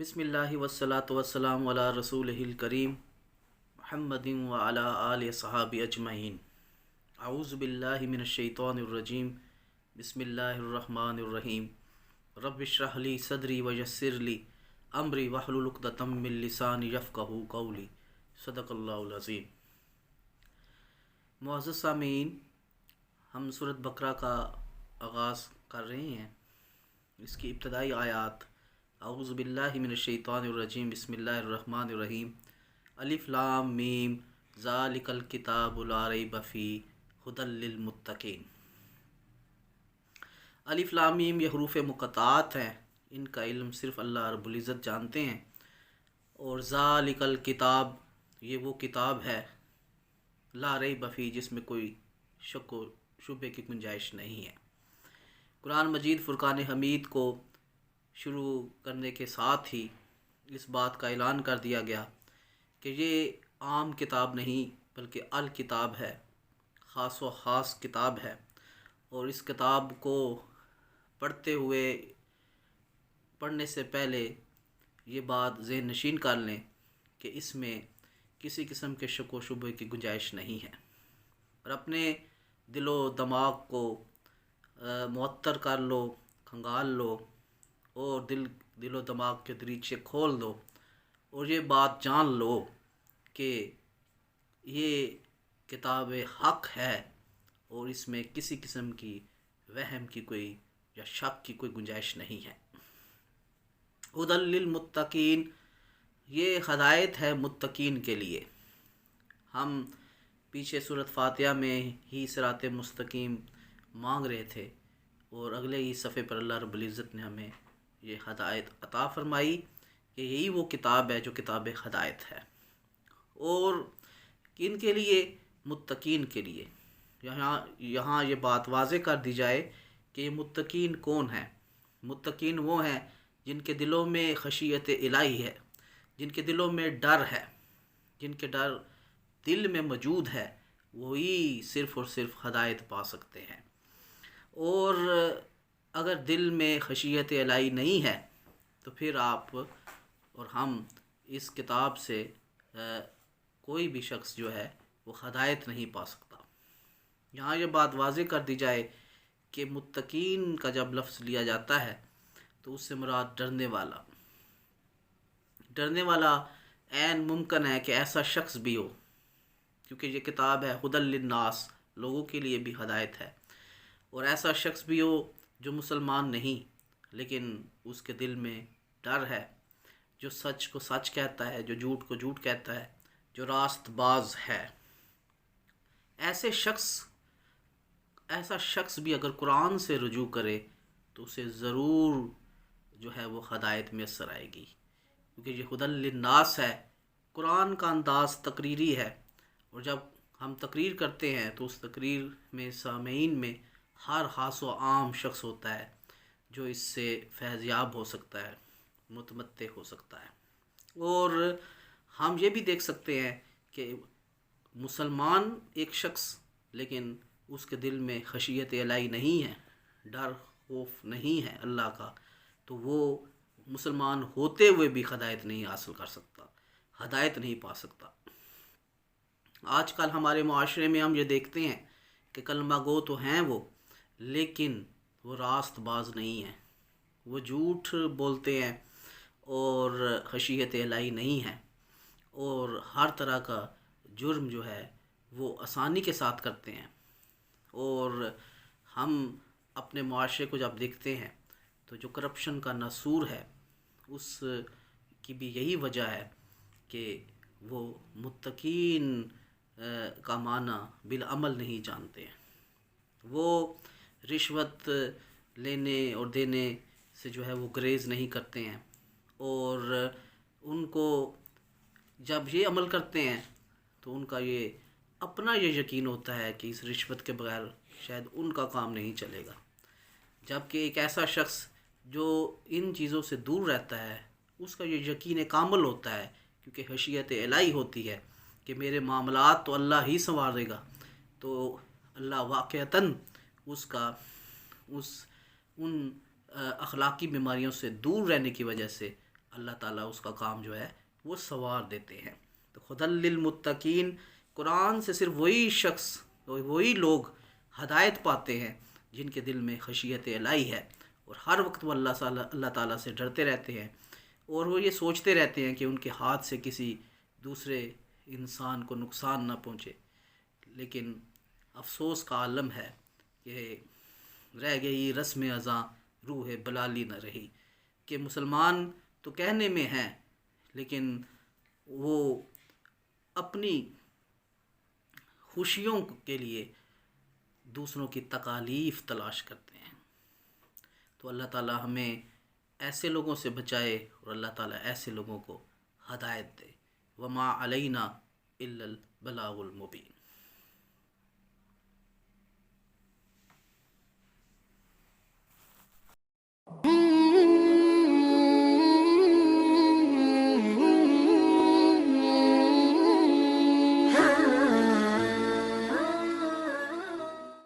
بسم اللہ والصلاة والسلام علی رسولہ الکریم محمد وعلی آلہ صحابہ اجمعین۔ اعوذ باللہ من الشیطان الرجیم، بسم اللہ الرحمن الرحیم۔ رب اشرح لی صدری ویسر لی امری واحلل عقدۃ من لسانی یفقہوا قولی۔ صدق اللہ العظیم۔ معزز سامعین، ہم سورۃ بقرہ کا آغاز کر رہے ہیں۔ اس کی ابتدائی آیات: اعوذ باللہ من الشیطان الرجیم، بسم اللہ الرحمن الرحیم۔ الف لام میم، ذالک الکتاب لا ریب فیہ ھدی للمتقین۔ الف لام میم یہ حروف مقطعات ہیں، ان کا علم صرف اللہ رب العزت جانتے ہیں۔ اور ذالک الکتاب، یہ وہ کتاب ہے لا ریب فیہ، جس میں کوئی شک و شبے کی گنجائش نہیں ہے۔ قرآن مجید فرقان حمید کو شروع کرنے کے ساتھ ہی اس بات کا اعلان کر دیا گیا کہ یہ عام کتاب نہیں بلکہ الکتاب ہے، خاص و خاص کتاب ہے۔ اور اس کتاب کو پڑھنے سے پہلے یہ بات ذہن نشین کر لیں کہ اس میں کسی قسم کے شک و شبے کی گنجائش نہیں ہے، اور اپنے دل و دماغ کو معطر کر لو، کھنگال لو، اور دل و دماغ کے دریچے کھول دو، اور یہ بات جان لو کہ یہ کتاب حق ہے، اور اس میں کسی قسم کی وہم کی کوئی یا شک کی کوئی گنجائش نہیں ہے۔ ھدی للمتقین، یہ ہدایت ہے متقین کے لیے۔ ہم پیچھے سورۃ فاتحہ میں ہی صراط مستقیم مانگ رہے تھے، اور اگلے ہی صفحے پر اللہ رب العزت نے ہمیں یہ ہدایت عطا فرمائی کہ یہی وہ کتاب ہے جو کتاب ہدایت ہے۔ اور کن کے لیے؟ متقین کے لیے۔ یہاں یہ بات واضح کر دی جائے کہ یہ متقین کون ہیں۔ متقین وہ ہیں جن کے دلوں میں خشیت الہی ہے، جن کے دلوں میں ڈر ہے، جن کے ڈر دل میں موجود ہے، وہی صرف اور صرف ہدایت پا سکتے ہیں۔ اور اگر دل میں خشیت الہی نہیں ہے تو پھر آپ اور ہم اس کتاب سے کوئی بھی شخص جو ہے وہ ہدایت نہیں پا سکتا۔ یہاں یہ بات واضح کر دی جائے کہ متقین کا جب لفظ لیا جاتا ہے تو اس سے مراد ڈرنے والا عین ممکن ہے کہ ایسا شخص بھی ہو، کیونکہ یہ کتاب ہے ھدی للناس، لوگوں کے لیے بھی ہدایت ہے۔ اور ایسا شخص بھی ہو جو مسلمان نہیں لیکن اس کے دل میں ڈر ہے، جو سچ کو سچ کہتا ہے، جو جھوٹ کو جھوٹ کہتا ہے، جو راست باز ہے۔ ایسا شخص بھی اگر قرآن سے رجوع کرے تو اسے ضرور جو ہے وہ ہدایت میسر آئے گی، کیونکہ یہ ھدی للناس ہے۔ قرآن کا انداز تقریری ہے، اور جب ہم تقریر کرتے ہیں تو اس تقریر میں سامعین میں ہر خاص و عام شخص ہوتا ہے جو اس سے فیض یاب ہو سکتا ہے، متمتع ہو سکتا ہے۔ اور ہم یہ بھی دیکھ سکتے ہیں کہ مسلمان ایک شخص لیکن اس کے دل میں خشیت الہی نہیں ہے، ڈر خوف نہیں ہے اللہ کا، تو وہ مسلمان ہوتے ہوئے بھی ہدایت نہیں حاصل کر سکتا، ہدایت نہیں پا سکتا۔ آج کل ہمارے معاشرے میں ہم یہ دیکھتے ہیں کہ کلمہ گو تو ہیں وہ، لیکن وہ راست باز نہیں ہیں، وہ جھوٹ بولتے ہیں اور خشیت الہی نہیں ہے، اور ہر طرح کا جرم جو ہے وہ آسانی کے ساتھ کرتے ہیں۔ اور ہم اپنے معاشرے کو جب دیکھتے ہیں تو جو کرپشن کا ناسور ہے، اس کی بھی یہی وجہ ہے کہ وہ متقین کا معنی بالعمل نہیں جانتے ہیں۔ وہ رشوت لینے اور دینے سے جو ہے وہ گریز نہیں کرتے ہیں، اور ان کو جب یہ عمل کرتے ہیں تو ان کا یہ اپنا یہ یقین ہوتا ہے کہ اس رشوت کے بغیر شاید ان کا کام نہیں چلے گا۔ جبکہ ایک ایسا شخص جو ان چیزوں سے دور رہتا ہے، اس کا یہ یقین کامل ہوتا ہے، کیونکہ خشیت الہی ہوتی ہے کہ میرے معاملات تو اللہ ہی سنوارے گا، تو اللہ واقعتاً ان اخلاقی بیماریوں سے دور رہنے کی وجہ سے اللہ تعالیٰ اس کا کام جو ہے وہ سنوار دیتے ہیں۔ تو خدی للمتقین، قرآن سے صرف وہی شخص، وہی لوگ ہدایت پاتے ہیں جن کے دل میں خشیت الہی ہے، اور ہر وقت وہ اللہ تعالیٰ سے ڈرتے رہتے ہیں، اور وہ یہ سوچتے رہتے ہیں کہ ان کے ہاتھ سے کسی دوسرے انسان کو نقصان نہ پہنچے۔ لیکن افسوس کا عالم ہے کہ رہ گئی رسم ازاں روح بلالی نہ رہی، کہ مسلمان تو کہنے میں ہیں لیکن وہ اپنی خوشیوں کے لیے دوسروں کی تکالیف تلاش کرتے ہیں۔ تو اللہ تعالیٰ ہمیں ایسے لوگوں سے بچائے، اور اللہ تعالیٰ ایسے لوگوں کو ہدایت دے۔ وما علینا الا البلاغ المبین۔